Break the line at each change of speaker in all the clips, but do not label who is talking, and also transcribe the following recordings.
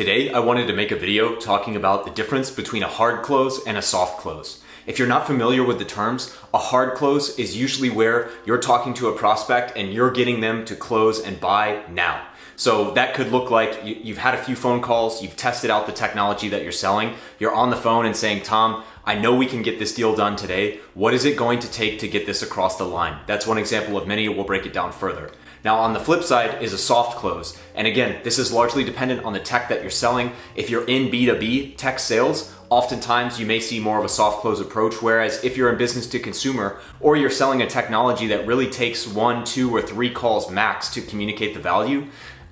Today, I wanted to make a video talking about the difference between a hard close and a soft close. If you're not familiar with the terms, a hard close is usually where you're talking to a prospect and you're getting them to close and buy now. So that could look like you've had a few phone calls, you've tested out the technology that you're selling, you're on the phone and saying, Tom, I know we can get this deal done today. What is it going to take to get this across the line? That's one example of many. We'll break it down further. Now on the flip side is a soft close. And again, this is largely dependent on the tech that you're selling. If you're in B2B tech sales, oftentimes you may see more of a soft close approach, whereas if you're in business to consumer or you're selling a technology that really takes 1, 2, or 3 calls max to communicate the value,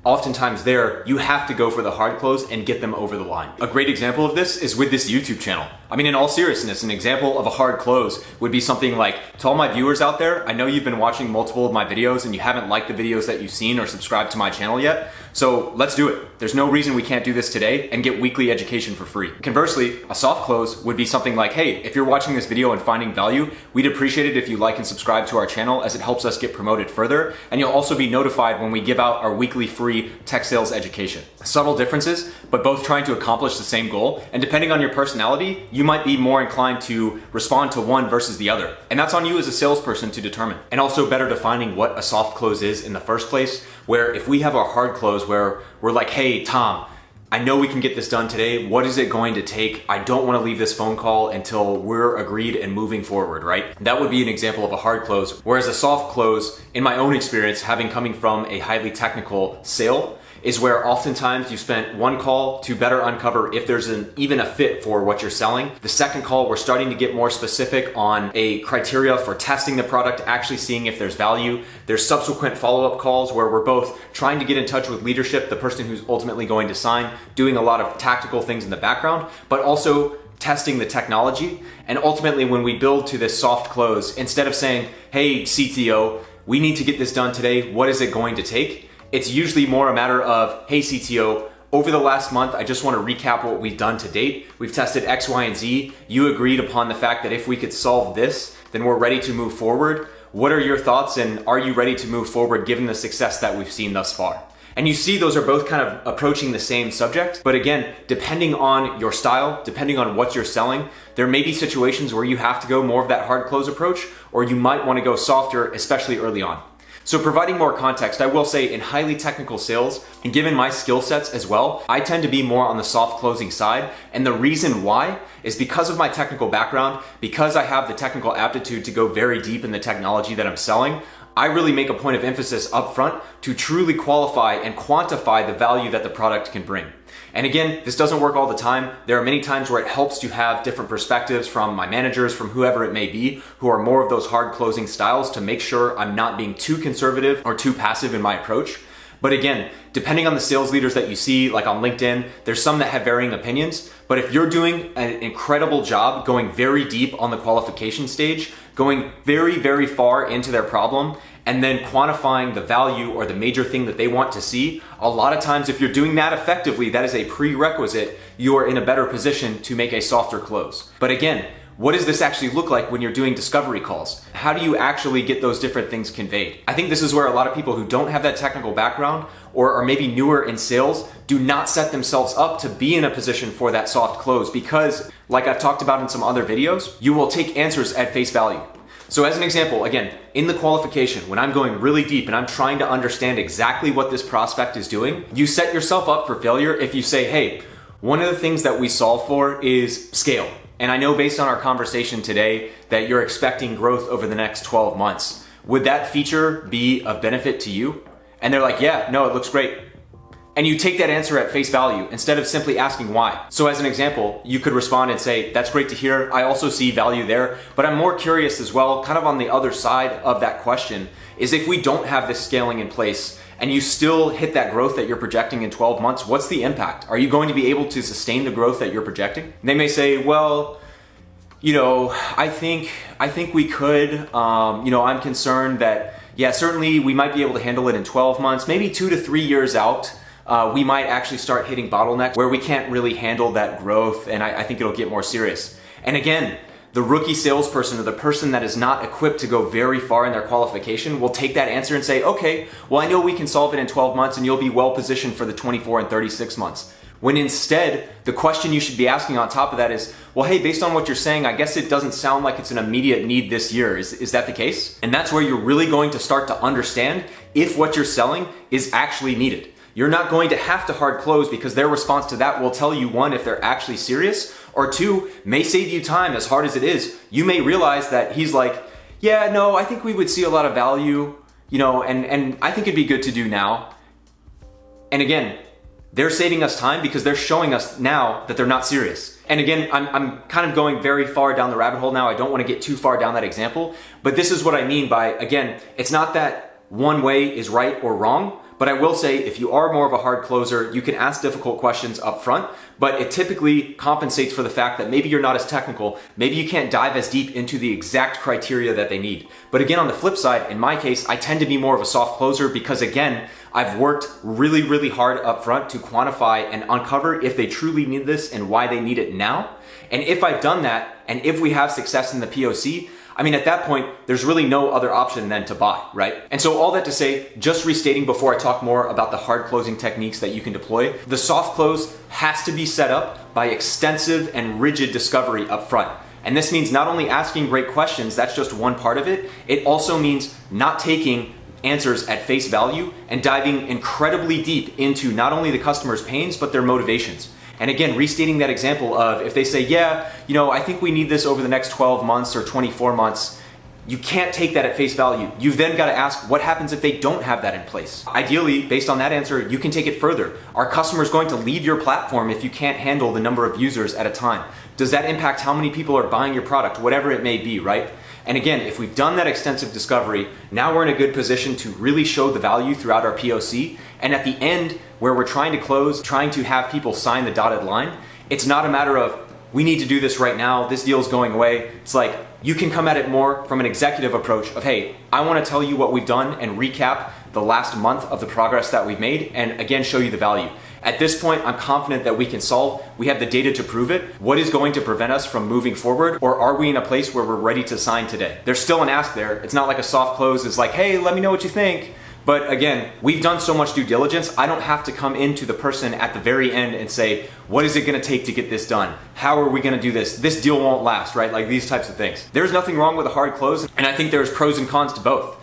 oftentimes there, you have to go for the hard close and get them over the line. A great example of this is with this YouTube channel. I mean, in all seriousness, an example of a hard close would be something like, to all my viewers out there, I know you've been watching multiple of my videos and you haven't liked the videos that you've seen or subscribed to my channel yet, so let's do it. There's no reason we can't do this today and get weekly education for free. Conversely, a soft close would be something like, hey, if you're watching this video and finding value, we'd appreciate it if you like and subscribe to our channel as it helps us get promoted further, and you'll also be notified when we give out our weekly free tech sales education. Subtle differences, but both trying to accomplish the same goal, and depending on your personality, you might be more inclined to respond to one versus the other. And that's on you as a salesperson to determine. And also better defining what a soft close is in the first place, where if we have a hard close where we're like, hey, Tom, I know we can get this done today. What is it going to take? I don't want to leave this phone call until we're agreed and moving forward, right? That would be an example of a hard close. Whereas a soft close, in my own experience, having coming from a highly technical sale, is where oftentimes you spent one call to better uncover if there's even a fit for what you're selling. The second call, we're starting to get more specific on a criteria for testing the product, actually seeing if there's value. There's subsequent follow-up calls where we're both trying to get in touch with leadership, the person who's ultimately going to sign, doing a lot of tactical things in the background, but also testing the technology. And ultimately, when we build to this soft close, instead of saying, hey, CTO, we need to get this done today, what is it going to take? It's usually more a matter of, hey CTO, over the last month, I just want to recap what we've done to date. We've tested X, Y, and Z. You agreed upon the fact that if we could solve this, then we're ready to move forward. What are your thoughts, and are you ready to move forward given the success that we've seen thus far? And you see those are both kind of approaching the same subject, but again, depending on your style, depending on what you're selling, there may be situations where you have to go more of that hard close approach, or you might want to go softer, especially early on. So providing more context, I will say in highly technical sales, and given my skill sets as well, I tend to be more on the soft closing side. And the reason why is because of my technical background, because I have the technical aptitude to go very deep in the technology that I'm selling. I really make a point of emphasis up front to truly qualify and quantify the value that the product can bring. And again, this doesn't work all the time. There are many times where it helps to have different perspectives from my managers, from whoever it may be, who are more of those hard closing styles to make sure I'm not being too conservative or too passive in my approach. But again, depending on the sales leaders that you see, like on LinkedIn, there's some that have varying opinions. But if you're doing an incredible job going very deep on the qualification stage, going very, very far into their problem, and then quantifying the value or the major thing that they want to see, a lot of times if you're doing that effectively, that is a prerequisite. You are in a better position to make a softer close. But again, what does this actually look like when you're doing discovery calls? How do you actually get those different things conveyed? I think this is where a lot of people who don't have that technical background or are maybe newer in sales do not set themselves up to be in a position for that soft close because, like I've talked about in some other videos, you will take answers at face value. So as an example, again, in the qualification, when I'm going really deep and I'm trying to understand exactly what this prospect is doing, you set yourself up for failure if you say, hey, one of the things that we solve for is scale. And I know based on our conversation today that you're expecting growth over the next 12 months. Would that feature be of benefit to you? And they're like, yeah, no, it looks great. And you take that answer at face value instead of simply asking why. So as an example, you could respond and say, that's great to hear. I also see value there, but I'm more curious as well, kind of on the other side of that question, is if we don't have this scaling in place and you still hit that growth that you're projecting in 12 months, what's the impact? Are you going to be able to sustain the growth that you're projecting? And they may say, well, I think we could, I'm concerned that, yeah, certainly we might be able to handle it in 12 months, maybe 2 to 3 years out. We might actually start hitting bottlenecks where we can't really handle that growth, and I think it'll get more serious. And again, the rookie salesperson or the person that is not equipped to go very far in their qualification will take that answer and say, okay, well, I know we can solve it in 12 months and you'll be well positioned for the 24 and 36 months. When instead, the question you should be asking on top of that is, well, hey, based on what you're saying, I guess it doesn't sound like it's an immediate need this year. Is that the case? And that's where you're really going to start to understand if what you're selling is actually needed. You're not going to have to hard close because their response to that will tell you, one, if they're actually serious, or two, may save you time. As hard as it is, you may realize that he's like, yeah, no, I think we would see a lot of value, and I think it'd be good to do now. And again, they're saving us time because they're showing us now that they're not serious. And again, I'm kind of going very far down the rabbit hole now. I don't want to get too far down that example, but this is what I mean by, again, it's not that one way is right or wrong, but I will say if you are more of a hard closer, you can ask difficult questions up front, but it typically compensates for the fact that maybe you're not as technical, maybe you can't dive as deep into the exact criteria that they need. But again, on the flip side, in my case, I tend to be more of a soft closer because again, I've worked really, really hard up front to quantify and uncover if they truly need this and why they need it now. And if I've done that, and if we have success in the POC, I mean, at that point, there's really no other option than to buy, right? And so all that to say, just restating before I talk more about the hard closing techniques that you can deploy, the soft close has to be set up by extensive and rigid discovery up front. And this means not only asking great questions, that's just one part of it. It also means not taking answers at face value and diving incredibly deep into not only the customer's pains, but their motivations. And again, restating that example of if they say, yeah, I think we need this over the next 12 months or 24 months, you can't take that at face value. You've then got to ask, what happens if they don't have that in place? Ideally, based on that answer, you can take it further. Are customers going to leave your platform if you can't handle the number of users at a time? Does that impact how many people are buying your product? Whatever it may be, right? And again, if we've done that extensive discovery, now we're in a good position to really show the value throughout our POC. And at the end, where we're trying to close, trying to have people sign the dotted line, it's not a matter of, we need to do this right now, this deal's going away. It's like, you can come at it more from an executive approach of, hey, I want to tell you what we've done and recap the last month of the progress that we've made, and again, show you the value. At this point, I'm confident that we can solve, we have the data to prove it, what is going to prevent us from moving forward, or are we in a place where we're ready to sign today? There's still an ask there. It's not like a soft close is like, hey, let me know what you think. But again, we've done so much due diligence, I don't have to come into the person at the very end and say, what is it gonna take to get this done? How are we gonna do this? This deal won't last, right? Like these types of things. There's nothing wrong with a hard close, and I think there's pros and cons to both.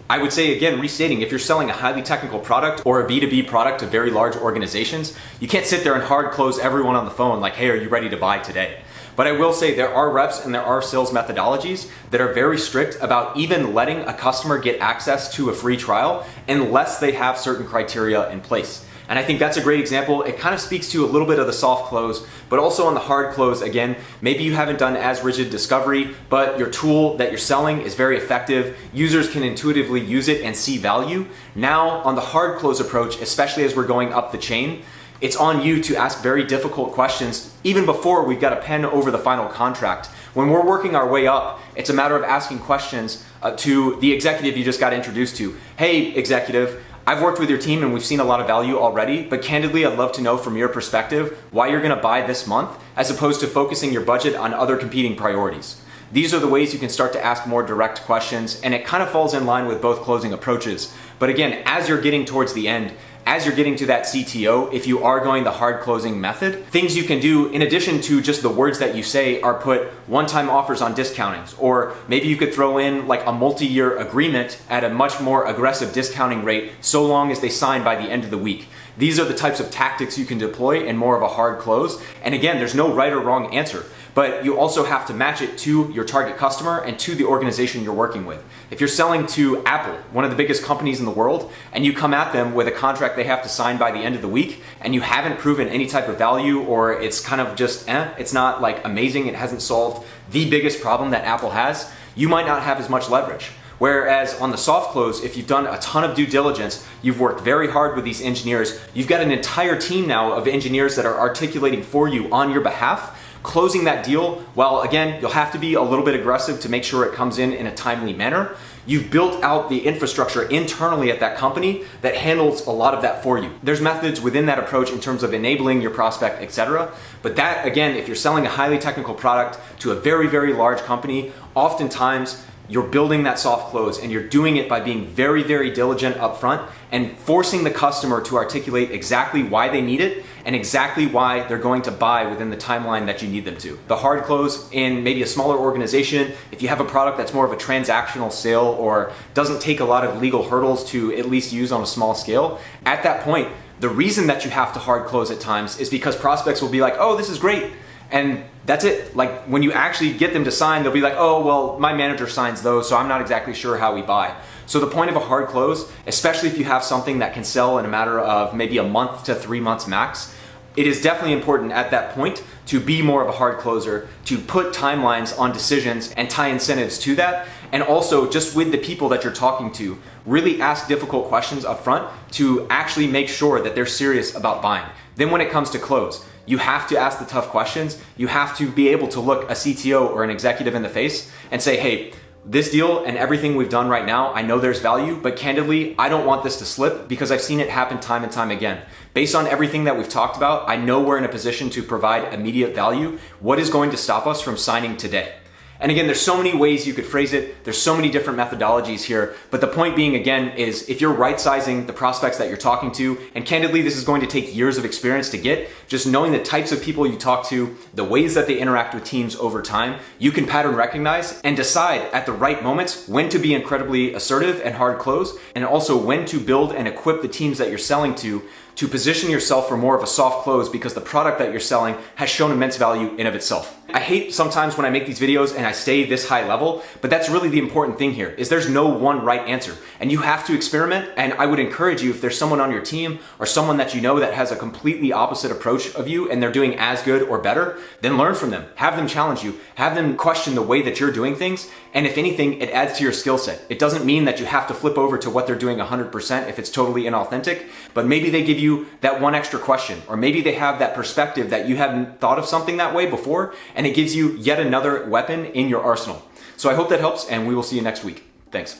I would say, again, restating, if you're selling a highly technical product or a B2B product to very large organizations, you can't sit there and hard close everyone on the phone like, hey, are you ready to buy today? But I will say there are reps and there are sales methodologies that are very strict about even letting a customer get access to a free trial unless they have certain criteria in place. And I think that's a great example. It kind of speaks to a little bit of the soft close, but also on the hard close, again, maybe you haven't done as rigid discovery, but your tool that you're selling is very effective. Users can intuitively use it and see value. Now on the hard close approach, especially as we're going up the chain, it's on you to ask very difficult questions even before we've got a pen over the final contract. When we're working our way up, it's a matter of asking questions to the executive you just got introduced to. Hey, executive, I've worked with your team and we've seen a lot of value already, but candidly, I'd love to know from your perspective why you're gonna buy this month as opposed to focusing your budget on other competing priorities. These are the ways you can start to ask more direct questions, and it kind of falls in line with both closing approaches. But again, as you're getting towards the end, as you're getting to that CTO, if you are going the hard closing method, things you can do in addition to just the words that you say are put one-time offers on discountings, or maybe you could throw in like a multi-year agreement at a much more aggressive discounting rate so long as they sign by the end of the week. These are the types of tactics you can deploy in more of a hard close. And again, there's no right or wrong answer, but you also have to match it to your target customer and to the organization you're working with. If you're selling to Apple, one of the biggest companies in the world, and you come at them with a contract they have to sign by the end of the week, and you haven't proven any type of value, or it's kind of just, it's not like amazing, it hasn't solved the biggest problem that Apple has, you might not have as much leverage. Whereas on the soft close, if you've done a ton of due diligence, you've worked very hard with these engineers, you've got an entire team now of engineers that are articulating for you on your behalf, closing that deal, while again, you'll have to be a little bit aggressive to make sure it comes in a timely manner. You've built out the infrastructure internally at that company that handles a lot of that for you. There's methods within that approach in terms of enabling your prospect, etc. But that, again, if you're selling a highly technical product to a very, very large company, oftentimes you're building that soft close, and you're doing it by being very, very diligent up front and forcing the customer to articulate exactly why they need it and exactly why they're going to buy within the timeline that you need them to. The hard close in maybe a smaller organization, if you have a product that's more of a transactional sale or doesn't take a lot of legal hurdles to at least use on a small scale, at that point, the reason that you have to hard close at times is because prospects will be like, oh, this is great. And that's it. Like when you actually get them to sign, they'll be like, oh, well, my manager signs those, so I'm not exactly sure how we buy. So the point of a hard close, especially if you have something that can sell in a matter of maybe a month to 3 months max, it is definitely important at that point to be more of a hard closer, to put timelines on decisions and tie incentives to that. And also just with the people that you're talking to, really ask difficult questions up front to actually make sure that they're serious about buying. Then when it comes to close, you have to ask the tough questions. You have to be able to look a CTO or an executive in the face and say, hey, this deal and everything we've done right now, I know there's value, but candidly, I don't want this to slip because I've seen it happen time and time again. Based on everything that we've talked about, I know we're in a position to provide immediate value. What is going to stop us from signing today? And again, there's so many ways you could phrase it. There's so many different methodologies here. But the point being, again, is if you're right sizing the prospects that you're talking to, and candidly, this is going to take years of experience to get, just knowing the types of people you talk to, the ways that they interact with teams over time, you can pattern recognize and decide at the right moments when to be incredibly assertive and hard close, and also when to build and equip the teams that you're selling to position yourself for more of a soft close because the product that you're selling has shown immense value in of itself. I hate sometimes when I make these videos and I stay this high level, but that's really the important thing here, is there's no one right answer. And you have to experiment, and I would encourage you, if there's someone on your team or someone that you know that has a completely opposite approach of you and they're doing as good or better, then learn from them. Have them challenge you. Have them question the way that you're doing things. And if anything, it adds to your skill set. It doesn't mean that you have to flip over to what they're doing 100% if it's totally inauthentic, but maybe they give you that one extra question, or maybe they have that perspective that you hadn't thought of something that way before, and it gives you yet another weapon in your arsenal. So I hope that helps, and we will see you next week. Thanks.